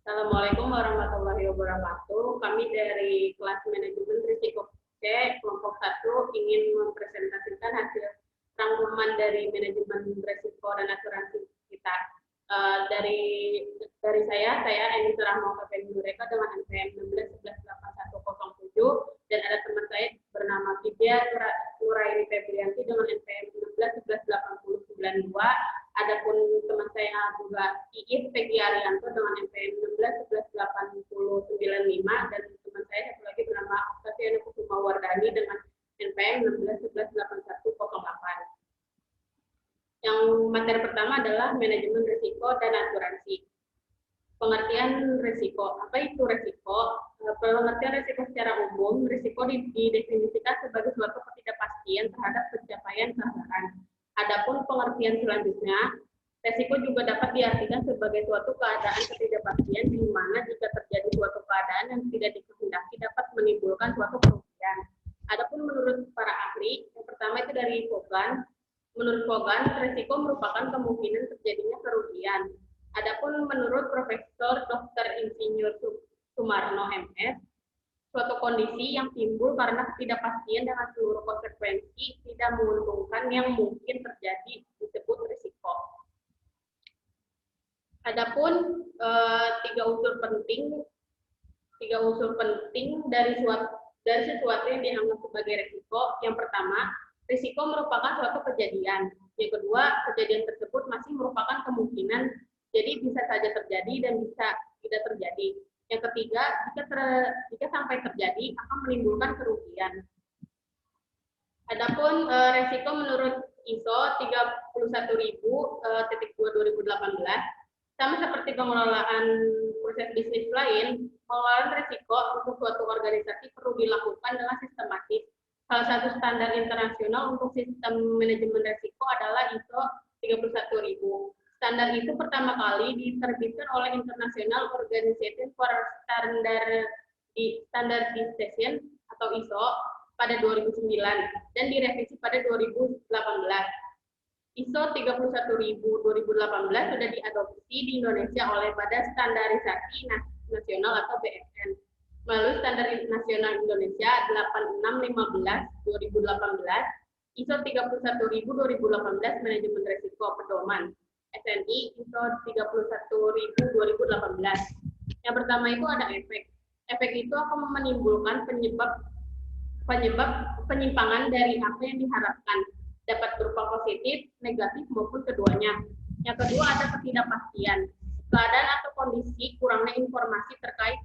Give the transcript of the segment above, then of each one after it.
Assalamualaikum warahmatullahi wabarakatuh. Kami dari kelas manajemen risiko C, kelompok 1 ingin mempresentasikan hasil rangkuman dari manajemen risiko dan asuransi kita. Dari saya Eni Rahma KPM Nureka dengan NPM 16118107 dan ada teman saya bernama Vidya Nuraini Febrianti dengan NPM 16118092. Adapun teman saya juga Iis Peggy Arianto dengan NPM 16118095 dan teman saya satu lagi bernama Tatiana Kusuma Wardani dengan NPM 16118108. Yang materi pertama adalah manajemen risiko dan asuransi. Pengertian risiko. Apa itu risiko? Pengertian risiko secara umum, risiko didefinisikan sebagai suatu ketidakpastian terhadap pencapaian sasaran. Adapun pengertian selanjutnya, risiko juga dapat diartikan sebagai suatu keadaan ketidakpastian di mana jika terjadi suatu keadaan yang tidak dikehendaki dapat menimbulkan suatu kerugian. Adapun menurut para ahli, yang pertama itu dari Vaughan. Menurut Vaughan, risiko merupakan kemungkinan terjadinya kerugian. Adapun menurut Profesor Dr. Insinyur Sumarno MS, suatu kondisi yang timbul karena ketidakpastian dengan seluruh konsekuensi tidak menguntungkan yang mungkin terjadi disebut risiko. Adapun tiga unsur penting dari sesuatu yang dianggap sebagai risiko. Yang pertama, risiko merupakan suatu kejadian. Yang kedua, kejadian tersebut masih merupakan kemungkinan, jadi bisa saja terjadi dan bisa tidak terjadi. Yang ketiga, jika sampai terjadi akan menimbulkan kerugian. Adapun risiko menurut ISO 31000-2 2018, sama seperti pengelolaan proses bisnis lain, pengelolaan risiko untuk suatu organisasi perlu dilakukan dengan sistematis. Salah satu standar internasional untuk sistem manajemen risiko adalah ISO 31000. Standar itu pertama kali diterbitkan oleh International Organization for Standardization atau ISO pada 2009 dan direvisi pada 2018. ISO 31000-2018 sudah diadopsi di Indonesia oleh Badan Standarisasi Nasional atau BSN melalui Standar Nasional Indonesia 8615-2018, ISO 31000-2018 Manajemen Risiko Pedoman SNI ISO 31000-2018. Yang pertama itu ada efek. Efek itu akan menimbulkan penyimpangan dari apa yang diharapkan, dapat berupa positif, negatif maupun keduanya. Yang kedua ada ketidakpastian. Keadaan atau kondisi kurangnya informasi terkait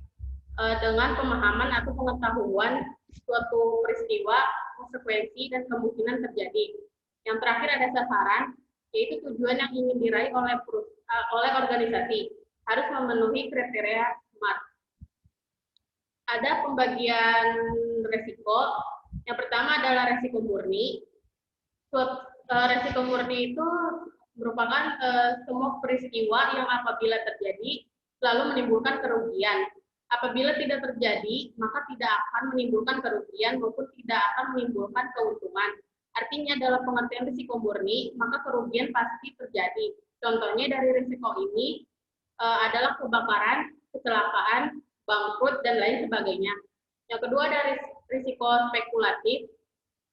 dengan pemahaman atau pengetahuan suatu peristiwa, konsekuensi dan kemungkinan terjadi. Yang terakhir ada sasaran, yaitu tujuan yang ingin diraih oleh organisasi harus memenuhi kriteria SMART. Ada pembagian risiko. Yang pertama adalah risiko murni. Risiko murni itu merupakan semua peristiwa yang apabila terjadi selalu menimbulkan kerugian. Apabila tidak terjadi, maka tidak akan menimbulkan kerugian maupun tidak akan menimbulkan keuntungan. Artinya dalam pengertian risiko murni, maka kerugian pasti terjadi. Contohnya dari risiko ini adalah kebakaran, kecelakaan, bangkrut, dan lain sebagainya. Yang kedua dari risiko spekulatif.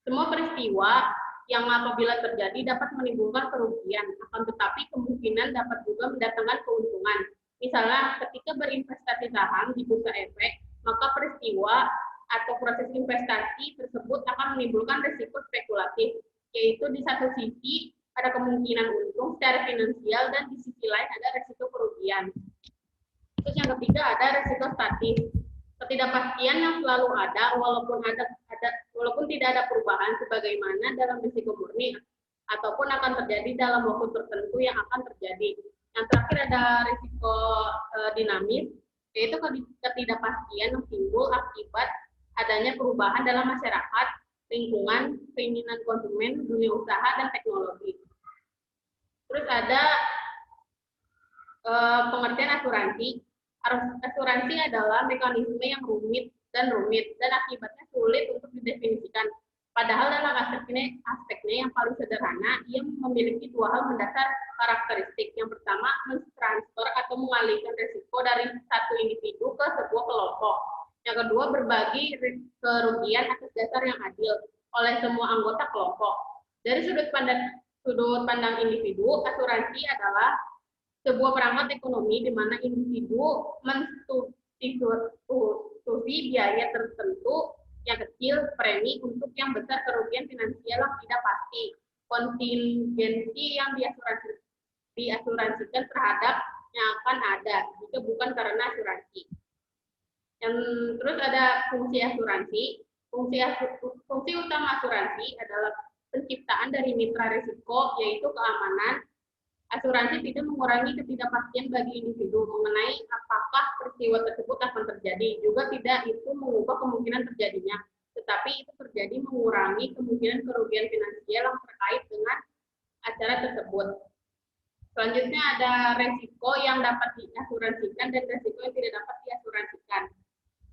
Semua peristiwa yang apabila terjadi dapat menimbulkan kerugian, akan tetapi kemungkinan dapat juga mendatangkan keuntungan. Misalnya ketika berinvestasi saham di bursa efek, maka peristiwa atau proses investasi tersebut akan menimbulkan risiko spekulatif, yaitu di satu sisi ada kemungkinan untung secara finansial dan di sisi lain ada risiko kerugian. Terus yang ketiga ada risiko statis. Ketidakpastian yang selalu ada walaupun tidak ada perubahan sebagaimana dalam risiko murni ataupun akan terjadi dalam waktu tertentu yang akan terjadi. Yang terakhir ada risiko dinamis, yaitu ketidakpastian yang timbul akibat adanya perubahan dalam masyarakat, lingkungan, keinginan konsumen, dunia usaha, dan teknologi. Terus ada pengertian asuransi. Asuransi adalah mekanisme yang rumit dan akibatnya sulit untuk didefinisikan. Padahal dalam aspeknya yang paling sederhana, ia memiliki dua hal mendasar karakteristik. Yang pertama, mentransfer atau mengalihkan risiko dari satu individu ke sebuah kelompok. Yang kedua, berbagi kerugian atas dasar yang adil oleh semua anggota kelompok. Dari sudut pandang individu, asuransi adalah sebuah perangkat ekonomi di mana individu mensubstitusi biaya tertentu yang kecil premi untuk yang besar kerugian finansial yang tidak pasti. Kontingensi yang diasuransikan terhadap yang akan ada jika bukan karena asuransi. Yang terus ada fungsi asuransi. Fungsi utama asuransi adalah penciptaan dari mitra risiko, yaitu keamanan. Asuransi tidak mengurangi ketidakpastian bagi individu mengenai apakah peristiwa tersebut akan terjadi. Juga tidak itu mengubah kemungkinan terjadinya, tetapi itu terjadi mengurangi kemungkinan kerugian finansial yang terkait dengan acara tersebut. Selanjutnya ada resiko yang dapat diasuransikan dan resiko yang tidak dapat diasuransikan.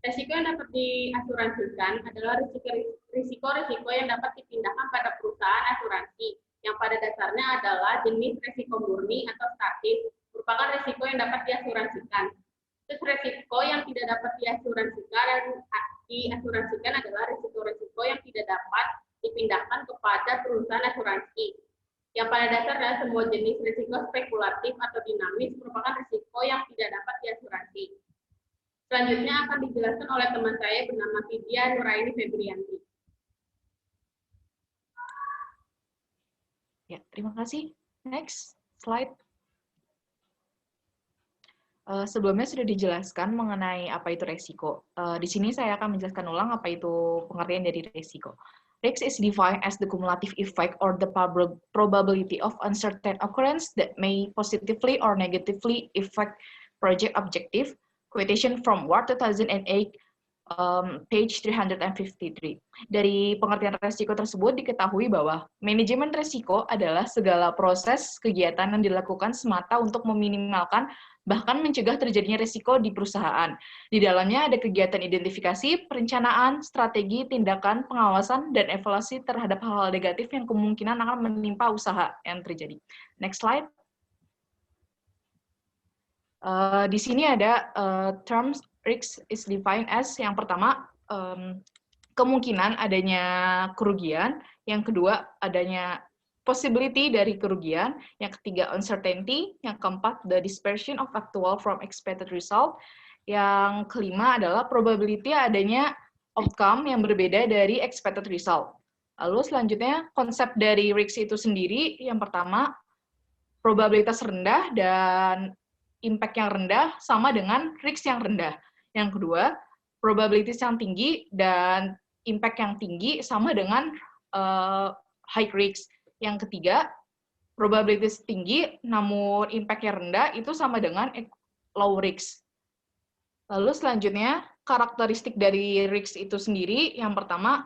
Resiko yang dapat diasuransikan adalah risiko-risiko yang dapat dipindahkan pada perusahaan asuransi, yang pada dasarnya adalah jenis resiko murni atau statis, merupakan resiko yang dapat diasuransikan. Terus resiko yang tidak dapat diasuransikan adalah resiko-resiko yang tidak dapat dipindahkan kepada perusahaan asuransi. Yang pada dasarnya semua jenis resiko spekulatif atau dinamis merupakan resiko yang tidak dapat diasuransi. Selanjutnya akan dijelaskan oleh teman saya bernama Vidya Nuraini Febrianti. Ya, terima kasih. Next slide. Sebelumnya sudah dijelaskan mengenai apa itu resiko. Di sini saya akan menjelaskan ulang apa itu pengertian dari resiko. Risk is defined as the cumulative effect or the probability of uncertain occurrence that may positively or negatively affect project objective. Quotation from Ward 2008, page 353. Dari pengertian resiko tersebut diketahui bahwa manajemen resiko adalah segala proses kegiatan yang dilakukan semata untuk meminimalkan bahkan mencegah terjadinya risiko di perusahaan. Di dalamnya ada kegiatan identifikasi, perencanaan, strategi, tindakan, pengawasan, dan evaluasi terhadap hal-hal negatif yang kemungkinan akan menimpa usaha yang terjadi. Next slide. Di sini ada terms risk is defined as yang pertama kemungkinan adanya kerugian, yang kedua adanya possibility dari kerugian, yang ketiga uncertainty, yang keempat the dispersion of actual from expected result, yang kelima adalah probability adanya outcome yang berbeda dari expected result. Lalu selanjutnya konsep dari risk itu sendiri, yang pertama probabilitas rendah dan impact yang rendah sama dengan risk yang rendah. Yang kedua, probabilities yang tinggi dan impact yang tinggi sama dengan high risk. Yang ketiga, probabilities tinggi namun impact yang rendah itu sama dengan low risk. Lalu selanjutnya, karakteristik dari risk itu sendiri, yang pertama,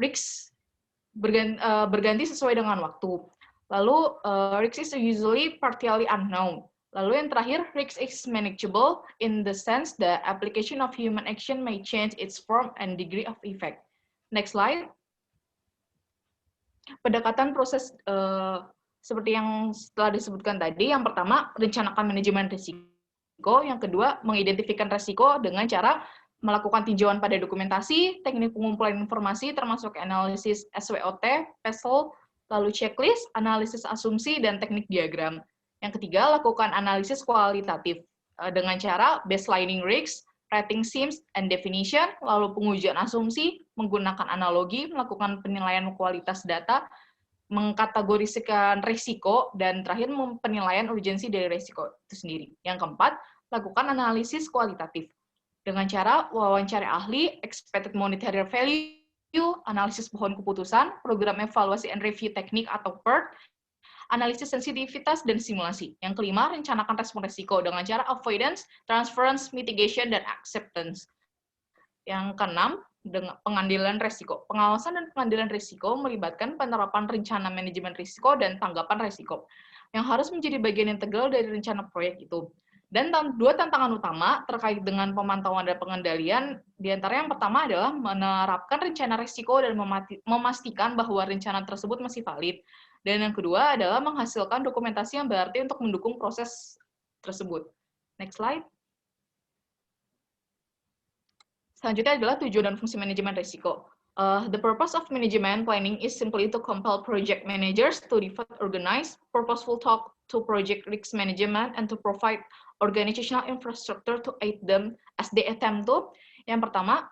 risk berganti sesuai dengan waktu. Lalu, risk is usually partially unknown. Lalu yang terakhir, risk is manageable in the sense that application of human action may change its form and degree of effect. Next slide. Pendekatan proses seperti yang telah disebutkan tadi, yang pertama, rencanakan manajemen risiko, yang kedua, mengidentifikasikan risiko dengan cara melakukan tinjauan pada dokumentasi, teknik pengumpulan informasi termasuk analisis SWOT, PESEL, lalu checklist, analisis asumsi, dan teknik diagram. Yang ketiga, lakukan analisis kualitatif dengan cara baselining risk, rating schemes and definition, lalu pengujian asumsi, menggunakan analogi, melakukan penilaian kualitas data, mengkategorisikan risiko, dan terakhir penilaian urgensi dari risiko itu sendiri. Yang keempat, lakukan analisis kualitatif dengan cara wawancara ahli, expected monetary value, analisis pohon keputusan, program evaluasi and review teknik atau PERT, analisis sensitivitas dan simulasi. Yang kelima, rencanakan respon risiko dengan cara avoidance, transference, mitigation, dan acceptance. Yang keenam, dengan pengambilan risiko. Pengawasan dan pengambilan risiko melibatkan penerapan rencana manajemen risiko dan tanggapan risiko yang harus menjadi bagian integral dari rencana proyek itu. Dan dua tantangan utama terkait dengan pemantauan dan pengendalian, di antara yang pertama adalah menerapkan rencana risiko dan memastikan bahwa rencana tersebut masih valid. Dan yang kedua adalah menghasilkan dokumentasi yang berarti untuk mendukung proses tersebut. Next slide. Selanjutnya adalah tujuan dan fungsi manajemen risiko. The purpose of management planning is simply to compel project managers to develop organized, purposeful talk to project risk management and to provide organizational infrastructure to aid them as they attempt to. Yang pertama,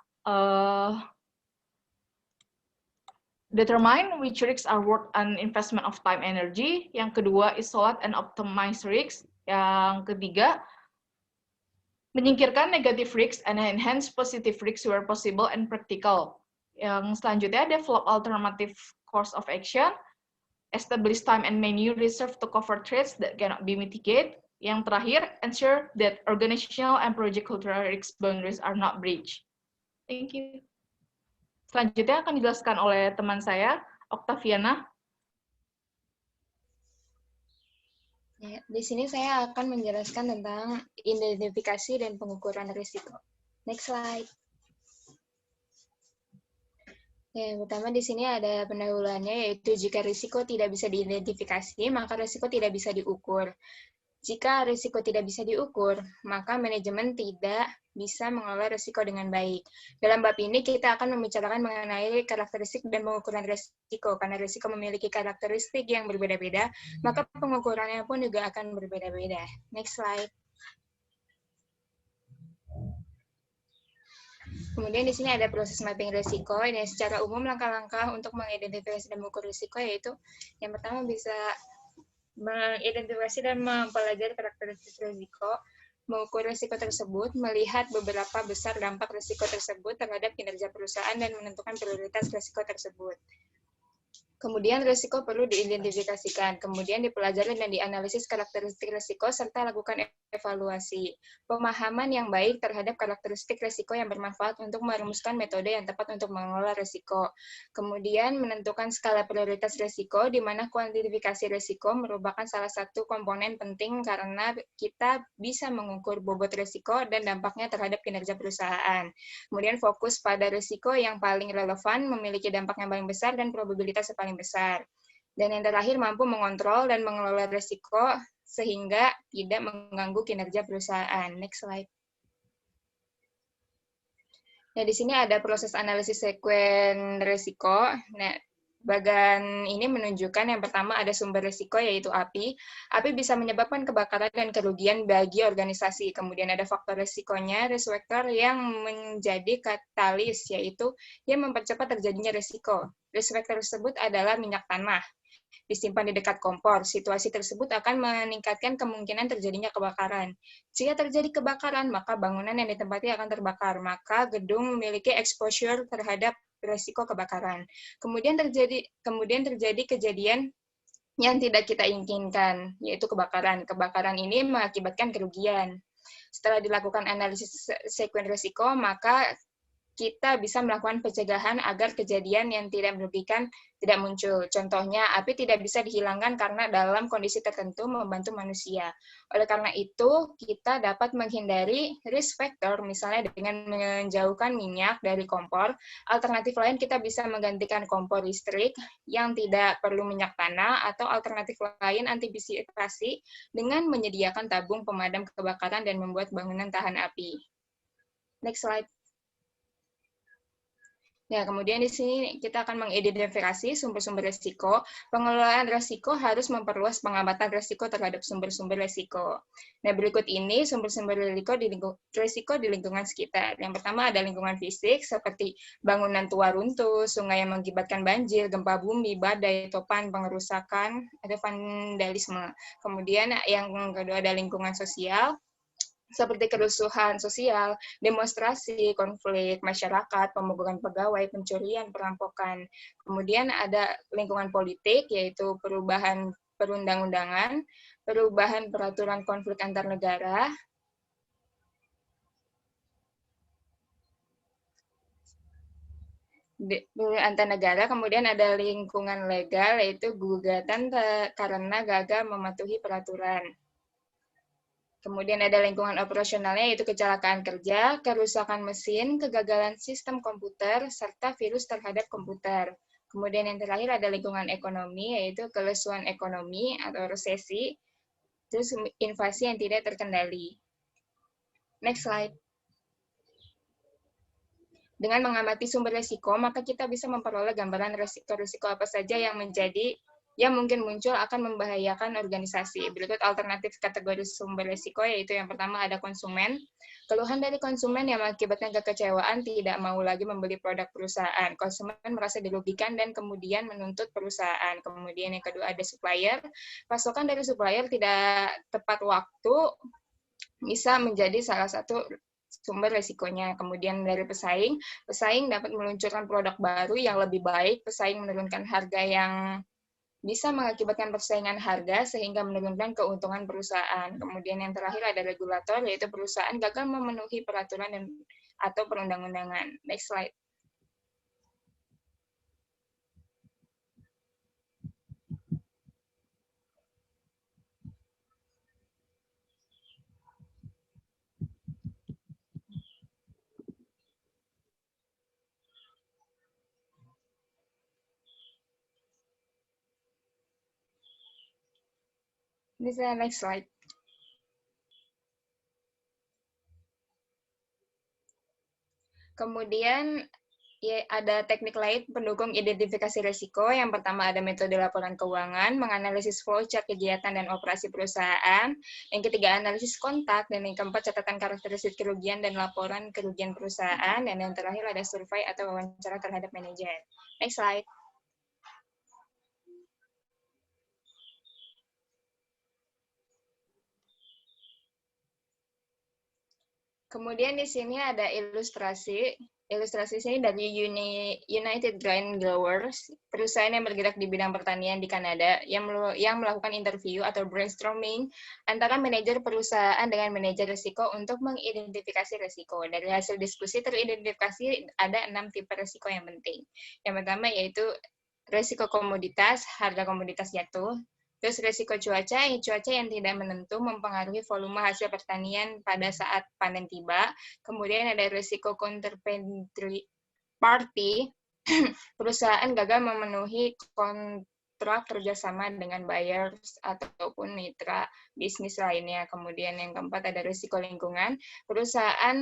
determine which risks are worth an investment of time energy. Yang kedua, isolate and optimize risks. Yang ketiga, menyingkirkan negative risks and enhance positive risks where possible and practical. Yang selanjutnya, develop alternative course of action, establish time and menu reserved to cover threats that cannot be mitigated. Yang terakhir, ensure that organizational and project cultural risk boundaries are not breached. Thank you. Selanjutnya akan dijelaskan oleh teman saya, Octaviana. Ya, di sini saya akan menjelaskan tentang identifikasi dan pengukuran risiko. Next slide. Ya, yang pertama di sini ada pendahuluannya, yaitu jika risiko tidak bisa diidentifikasi, maka risiko tidak bisa diukur. Jika risiko tidak bisa diukur, maka manajemen tidak bisa mengelola risiko dengan baik. Dalam bab ini kita akan membicarakan mengenai karakteristik dan pengukuran risiko. Karena risiko memiliki karakteristik yang berbeda-beda, maka pengukurannya pun juga akan berbeda-beda. Next slide. Kemudian di sini ada proses mapping risiko. Ini secara umum langkah-langkah untuk mengidentifikasi dan mengukur risiko, yaitu yang pertama bisa mengidentifikasi dan mempelajari karakteristik risiko, mengukur risiko tersebut, melihat beberapa besar dampak risiko tersebut terhadap kinerja perusahaan dan menentukan prioritas risiko tersebut. Kemudian risiko perlu diidentifikasikan, kemudian dipelajari dan dianalisis karakteristik risiko, serta lakukan evaluasi. Pemahaman yang baik terhadap karakteristik risiko yang bermanfaat untuk merumuskan metode yang tepat untuk mengelola risiko. Kemudian menentukan skala prioritas risiko, di mana kuantifikasi risiko merupakan salah satu komponen penting karena kita bisa mengukur bobot risiko dan dampaknya terhadap kinerja perusahaan. Kemudian fokus pada risiko yang paling relevan, memiliki dampak yang paling besar, dan probabilitas yang paling besar. Dan yang terakhir, mampu mengontrol dan mengelola risiko sehingga tidak mengganggu kinerja perusahaan. Next slide. Nah, di sini ada proses analisis sekuen risiko. Nah, bagian ini menunjukkan yang pertama ada sumber risiko, yaitu api. Api bisa menyebabkan kebakaran dan kerugian bagi organisasi. Kemudian ada faktor risikonya, risk factor yang menjadi katalis, yaitu yang mempercepat terjadinya risiko. Risk factor tersebut adalah minyak tanah. Disimpan di dekat kompor. Situasi tersebut akan meningkatkan kemungkinan terjadinya kebakaran. Jika terjadi kebakaran, maka bangunan yang ditempati akan terbakar. Maka gedung memiliki exposure terhadap risiko kebakaran. Kemudian terjadi kejadian yang tidak kita inginkan, yaitu kebakaran. Kebakaran ini mengakibatkan kerugian. Setelah dilakukan analisis sekuen risiko, maka kita bisa melakukan pencegahan agar kejadian yang tidak merugikan tidak muncul. Contohnya, api tidak bisa dihilangkan karena dalam kondisi tertentu membantu manusia. Oleh karena itu, kita dapat menghindari risk factor, misalnya dengan menjauhkan minyak dari kompor. Alternatif lain, kita bisa menggantikan kompor listrik yang tidak perlu minyak tanah, atau alternatif lain antisipasi dengan menyediakan tabung pemadam kebakaran dan membuat bangunan tahan api. Next slide. Ya, kemudian di sini kita akan mengidentifikasi sumber-sumber risiko. Pengelolaan risiko harus memperluas pengamatan risiko terhadap sumber-sumber risiko. Nah, berikut ini sumber-sumber risiko di lingkungan sekitar. Yang pertama ada lingkungan fisik, seperti bangunan tua runtuh, sungai yang mengakibatkan banjir, gempa bumi, badai, topan, pengerusakan, ada vandalisme. Kemudian yang kedua ada lingkungan sosial, seperti kerusuhan sosial, demonstrasi, konflik masyarakat, pemogokan pegawai, pencurian, perampokan. Kemudian ada lingkungan politik, yaitu perubahan perundang-undangan, perubahan peraturan konflik antar negara, antar negara. Kemudian ada lingkungan legal, yaitu gugatan karena gagal mematuhi peraturan. Kemudian ada lingkungan operasionalnya, yaitu kecelakaan kerja, kerusakan mesin, kegagalan sistem komputer, serta virus terhadap komputer. Kemudian yang terakhir ada lingkungan ekonomi, yaitu kelesuan ekonomi atau resesi, terus inflasi yang tidak terkendali. Next slide. Dengan mengamati sumber risiko, maka kita bisa memperoleh gambaran risiko-risiko apa saja yang mungkin muncul akan membahayakan organisasi. Berikut alternatif kategori sumber risiko, yaitu yang pertama ada konsumen. Keluhan dari konsumen yang mengakibatkan kekecewaan tidak mau lagi membeli produk perusahaan. Konsumen merasa dirugikan dan kemudian menuntut perusahaan. Kemudian yang kedua ada supplier. Pasokan dari supplier tidak tepat waktu bisa menjadi salah satu sumber resikonya. Kemudian dari pesaing dapat meluncurkan produk baru yang lebih baik, pesaing menurunkan harga yang bisa mengakibatkan persaingan harga sehingga menurunkan keuntungan perusahaan. Kemudian yang terakhir ada regulator, yaitu perusahaan gagal memenuhi peraturan atau perundang-undangan. Next slide. Bisa next slide. Kemudian ya, ada teknik lain pendukung identifikasi risiko. Yang pertama ada metode laporan keuangan, menganalisis flowchart kegiatan dan operasi perusahaan. Yang ketiga analisis kontak, dan yang keempat catatan karakteristik kerugian dan laporan kerugian perusahaan. Dan yang terakhir ada survei atau wawancara terhadap manajer. Next slide. Kemudian di sini ada ilustrasi. Ilustrasi sini dari United Grain Growers, perusahaan yang bergerak di bidang pertanian di Kanada, yang melakukan interview atau brainstorming antara manajer perusahaan dengan manajer risiko untuk mengidentifikasi risiko. Dari hasil diskusi teridentifikasi ada 6 tipe risiko yang penting. Yang pertama yaitu risiko komoditas, harga komoditas jatuh. Terus risiko cuaca yang tidak menentu mempengaruhi volume hasil pertanian pada saat panen tiba. Kemudian ada risiko counterparty, perusahaan gagal memenuhi kontrak kerjasama dengan buyers ataupun mitra bisnis lainnya. Kemudian yang keempat ada risiko lingkungan, perusahaan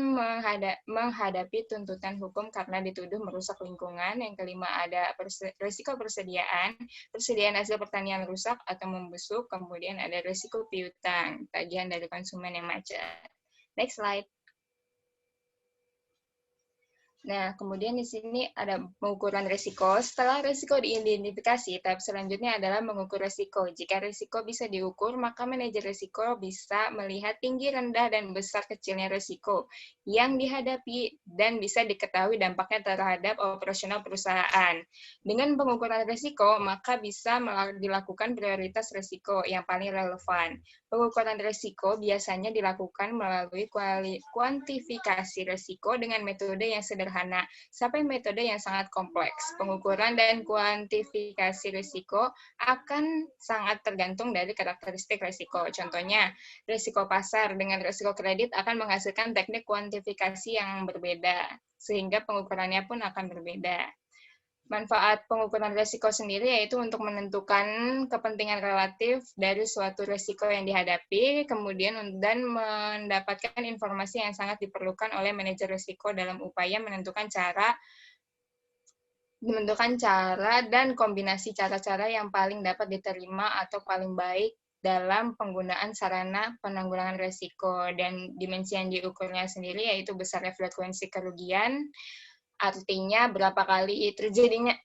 menghadapi tuntutan hukum karena dituduh merusak lingkungan. Yang kelima ada risiko persediaan hasil pertanian rusak atau membusuk. Kemudian ada risiko piutang, tagihan dari konsumen yang macet. Next slide. Nah, kemudian di sini ada pengukuran risiko. Setelah risiko diidentifikasi, tahap selanjutnya adalah mengukur risiko. Jika risiko bisa diukur, maka manajer risiko bisa melihat tinggi, rendah, dan besar kecilnya risiko yang dihadapi dan bisa diketahui dampaknya terhadap operasional perusahaan. Dengan pengukuran risiko, maka bisa dilakukan prioritas risiko yang paling relevan. Pengukuran risiko biasanya dilakukan melalui kuantifikasi risiko dengan metode yang sederhana sampai metode yang sangat kompleks. Pengukuran dan kuantifikasi risiko akan sangat tergantung dari karakteristik risiko. Contohnya, risiko pasar dengan risiko kredit akan menghasilkan teknik kuantifikasi yang berbeda, sehingga pengukurannya pun akan berbeda. Manfaat pengukuran risiko sendiri yaitu untuk menentukan kepentingan relatif dari suatu risiko yang dihadapi, kemudian dan mendapatkan informasi yang sangat diperlukan oleh manajer risiko dalam upaya menentukan cara dan kombinasi cara-cara yang paling dapat diterima atau paling baik dalam penggunaan sarana penanggulangan risiko. Dan dimensi yang diukurnya sendiri yaitu besarnya frekuensi kerugian, artinya berapa kali terjadinya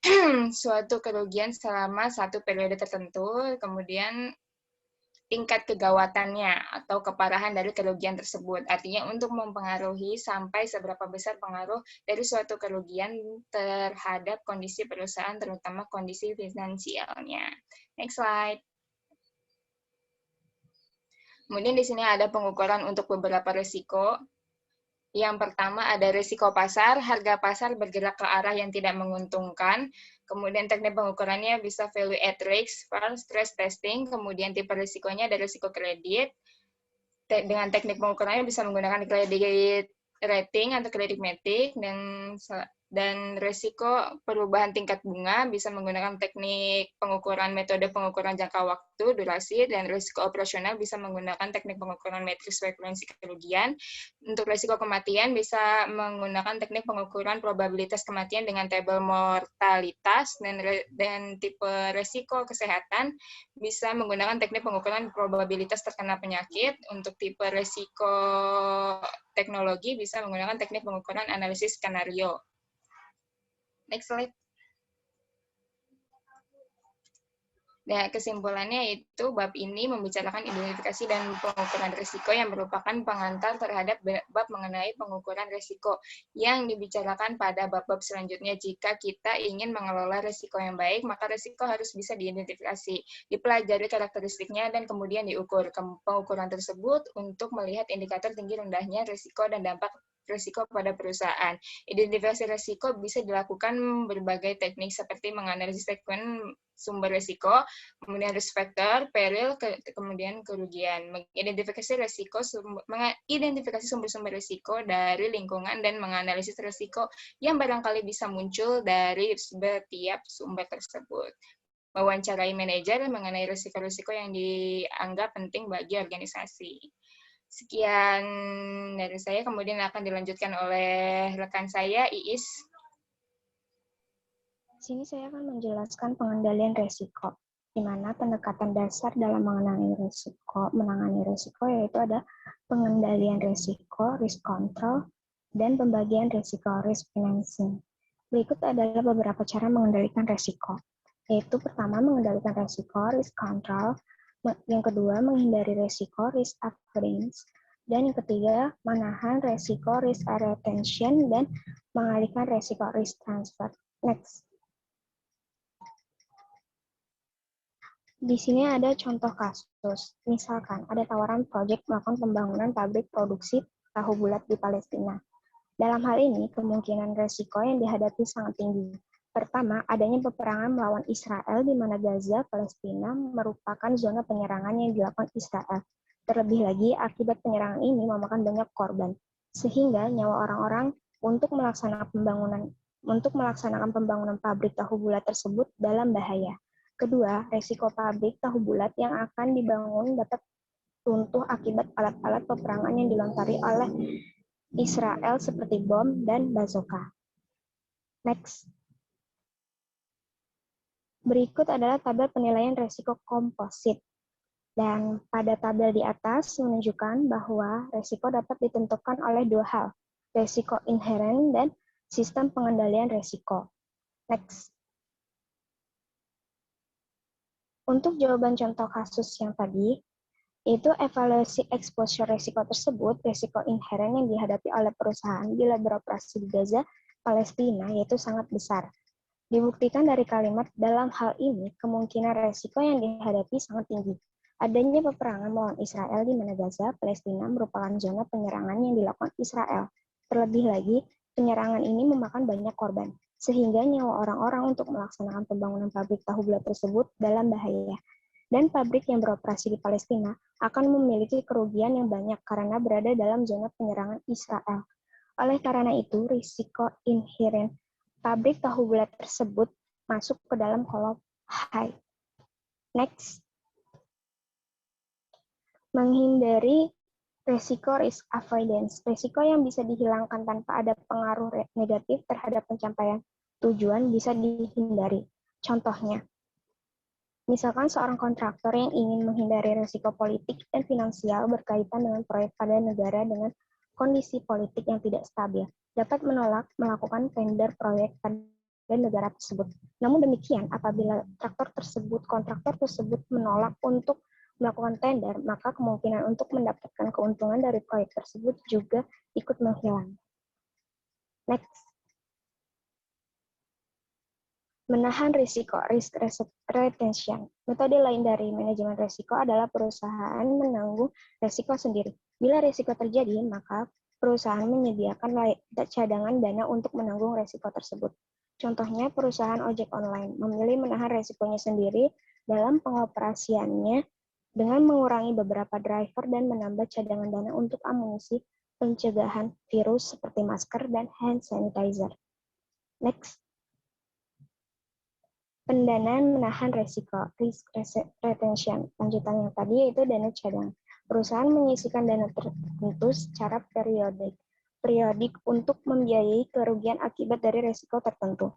suatu kerugian selama satu periode tertentu, kemudian tingkat kegawatannya atau keparahan dari kerugian tersebut. Artinya untuk mempengaruhi sampai seberapa besar pengaruh dari suatu kerugian terhadap kondisi perusahaan, terutama kondisi finansialnya. Next slide. Kemudian di sini ada pengukuran untuk beberapa risiko. Yang pertama ada risiko pasar, harga pasar bergerak ke arah yang tidak menguntungkan. Kemudian teknik pengukurannya bisa value at risk, stress testing. Kemudian tipe risikonya ada risiko kredit, dengan teknik pengukurannya bisa menggunakan credit rating atau credit metric, dan risiko perubahan tingkat bunga bisa menggunakan teknik pengukuran metode pengukuran jangka waktu, durasi, dan risiko operasional bisa menggunakan teknik pengukuran matriks frekuensi kerugian. Untuk risiko kematian bisa menggunakan teknik pengukuran probabilitas kematian dengan tabel mortalitas, dan tipe risiko kesehatan bisa menggunakan teknik pengukuran probabilitas terkena penyakit. Untuk tipe risiko teknologi bisa menggunakan teknik pengukuran analisis skenario. Next slide. Nah, kesimpulannya itu bab ini membicarakan identifikasi dan pengukuran risiko yang merupakan pengantar terhadap bab mengenai pengukuran risiko yang dibicarakan pada bab-bab selanjutnya. Jika kita ingin mengelola risiko yang baik, maka risiko harus bisa diidentifikasi, dipelajari karakteristiknya, dan kemudian diukur. Pengukuran tersebut untuk melihat indikator tinggi rendahnya risiko dan dampak risiko pada perusahaan. Identifikasi risiko bisa dilakukan berbagai teknik seperti menganalisis sekuen sumber risiko, kemudian risk factor, peril, kemudian kerugian. Mengidentifikasi sumber-sumber risiko dari lingkungan dan menganalisis risiko yang barangkali bisa muncul dari setiap sumber tersebut. Mewawancarai manajer mengenai risiko-risiko yang dianggap penting bagi organisasi. Sekian dari saya, kemudian akan dilanjutkan oleh rekan saya, Iis. Di sini saya akan menjelaskan pengendalian risiko, di mana pendekatan dasar dalam menangani risiko yaitu ada pengendalian risiko, risk control, dan pembagian risiko, risk financing. Berikut adalah beberapa cara mengendalikan risiko, yaitu pertama mengendalikan risiko, risk control, yang kedua menghindari risiko, risk avoidance, dan yang ketiga menahan risiko, risk retention, dan mengalihkan risiko, risk transfer. Next. Di sini ada contoh kasus. Misalkan ada tawaran proyek melakukan pembangunan pabrik produksi tahu bulat di Palestina. Dalam hal ini, kemungkinan risiko yang dihadapi sangat tinggi. Pertama, adanya peperangan melawan Israel di mana Gaza, Palestina, merupakan zona penyerangan yang dilakukan Israel. Terlebih lagi, akibat penyerangan ini memakan banyak korban, sehingga nyawa orang-orang untuk melaksanakan pembangunan pabrik tahu bulat tersebut dalam bahaya. Kedua, risiko pabrik tahu bulat yang akan dibangun dapat runtuh akibat alat-alat peperangan yang dilontari oleh Israel seperti bom dan bazooka. Next. Berikut adalah tabel penilaian risiko komposit. Dan pada tabel di atas menunjukkan bahwa risiko dapat ditentukan oleh dua hal, risiko inheren dan sistem pengendalian risiko. Next. Untuk jawaban contoh kasus yang tadi, itu evaluasi exposure risiko tersebut, risiko inheren yang dihadapi oleh perusahaan bila beroperasi di Gaza, Palestina, yaitu sangat besar. Dibuktikan dari kalimat dalam hal ini, kemungkinan risiko yang dihadapi sangat tinggi. Adanya peperangan melawan Israel di mana Gaza, Palestina merupakan zona penyerangan yang dilakukan Israel. Terlebih lagi, penyerangan ini memakan banyak korban, sehingga nyawa orang-orang untuk melaksanakan pembangunan pabrik tahu bulat tersebut dalam bahaya. Dan pabrik yang beroperasi di Palestina akan memiliki kerugian yang banyak karena berada dalam zona penyerangan Israel. Oleh karena itu, risiko inheren pabrik tahu bulat tersebut masuk ke dalam kolom high. Next. Menghindari risiko, risk avoidance. Risiko yang bisa dihilangkan tanpa ada pengaruh negatif terhadap pencapaian tujuan bisa dihindari. Contohnya, misalkan seorang kontraktor yang ingin menghindari risiko politik dan finansial berkaitan dengan proyek pada negara dengan kondisi politik yang tidak stabil, dapat menolak melakukan tender proyek pada negara tersebut. Namun demikian, apabila kontraktor tersebut menolak untuk melakukan tender, maka kemungkinan untuk mendapatkan keuntungan dari proyek tersebut juga ikut menghilang. Next. Menahan risiko, risk retention. Metode lain dari manajemen risiko adalah perusahaan menanggung risiko sendiri. Bila risiko terjadi, maka perusahaan menyediakan cadangan dana untuk menanggung risiko tersebut. Contohnya, perusahaan ojek online memilih menahan risikonya sendiri dalam pengoperasiannya dengan mengurangi beberapa driver dan menambah cadangan dana untuk amunisi pencegahan virus seperti masker dan hand sanitizer. Next. Pendanaan menahan resiko, risk retention. Lanjutan yang tadi yaitu dana cadangan. Perusahaan menyisihkan dana tertentu secara periodik untuk membiayai kerugian akibat dari resiko tertentu.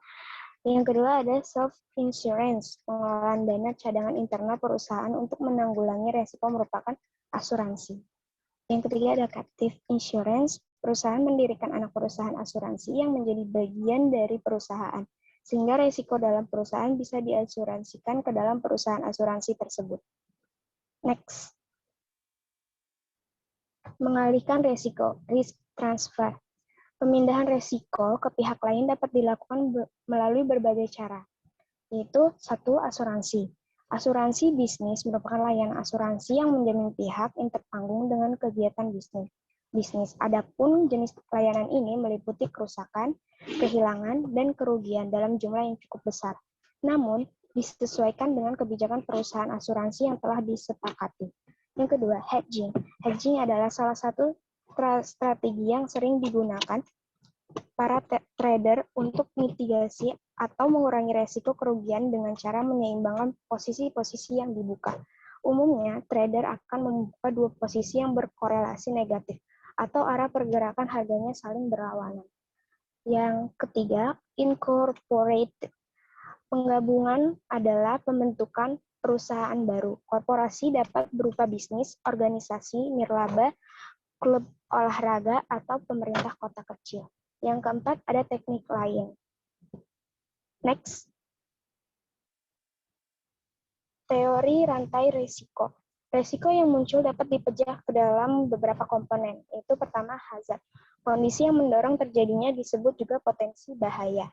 Yang kedua ada self-insurance, pengelolaan dana cadangan internal perusahaan untuk menanggulangi resiko merupakan asuransi. Yang ketiga ada captive insurance, perusahaan mendirikan anak perusahaan asuransi yang menjadi bagian dari perusahaan, sehingga resiko dalam perusahaan bisa diasuransikan ke dalam perusahaan asuransi tersebut. Next. Mengalihkan resiko, risk transfer. Pemindahan resiko ke pihak lain dapat dilakukan melalui berbagai cara, yaitu satu, asuransi. Asuransi bisnis merupakan layanan asuransi yang menjamin pihak yang tertanggung dengan kegiatan bisnis. Adapun jenis layanan ini meliputi kerusakan, kehilangan, dan kerugian dalam jumlah yang cukup besar. Namun, disesuaikan dengan kebijakan perusahaan asuransi yang telah disepakati. Yang kedua, hedging. Hedging adalah salah satu strategi yang sering digunakan para trader untuk mitigasi atau mengurangi resiko kerugian dengan cara menyeimbangkan posisi-posisi yang dibuka. Umumnya, trader akan membuka dua posisi yang berkorelasi negatif atau arah pergerakan harganya saling berlawanan. Yang ketiga, incorporate. Penggabungan adalah pembentukan perusahaan baru. Korporasi dapat berupa bisnis, organisasi, nirlaba, klub olahraga, atau pemerintah kota kecil. Yang keempat, ada teknik lain. Next. Teori rantai risiko. Risiko yang muncul dapat dipecah ke dalam beberapa komponen, yaitu pertama, hazard. Kondisi yang mendorong terjadinya disebut juga potensi bahaya.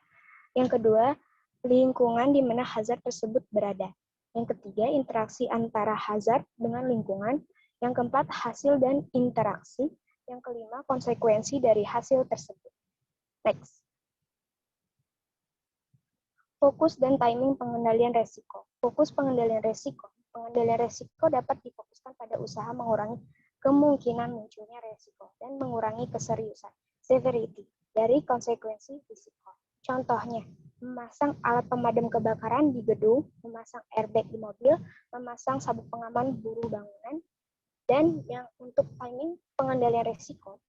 Yang kedua, lingkungan di mana hazard tersebut berada. Yang ketiga, interaksi antara hazard dengan lingkungan. Yang keempat, hasil dan interaksi. Yang kelima, konsekuensi dari hasil tersebut. Next. Fokus dan timing pengendalian resiko. Fokus pengendalian resiko. Pengendalian resiko dapat difokuskan pada usaha mengurangi kemungkinan munculnya resiko dan mengurangi keseriusan, severity, dari konsekuensi risiko. Contohnya, memasang alat pemadam kebakaran di gedung, memasang airbag di mobil, memasang sabuk pengaman buruh bangunan, dan yang untuk timing pengendalian resiko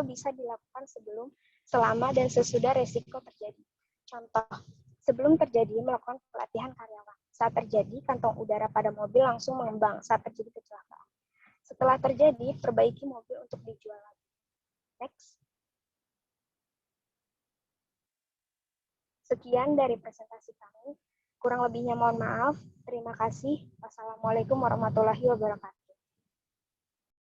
bisa dilakukan sebelum, selama, dan sesudah resiko terjadi. Contoh, sebelum terjadi melakukan pelatihan karyawan. Saat terjadi, kantong udara pada mobil langsung mengembang saat terjadi kecelakaan. Setelah terjadi, perbaiki mobil untuk dijual lagi. Next. Sekian dari presentasi kami. Kurang lebihnya mohon maaf. Terima kasih. Wassalamualaikum warahmatullahi wabarakatuh.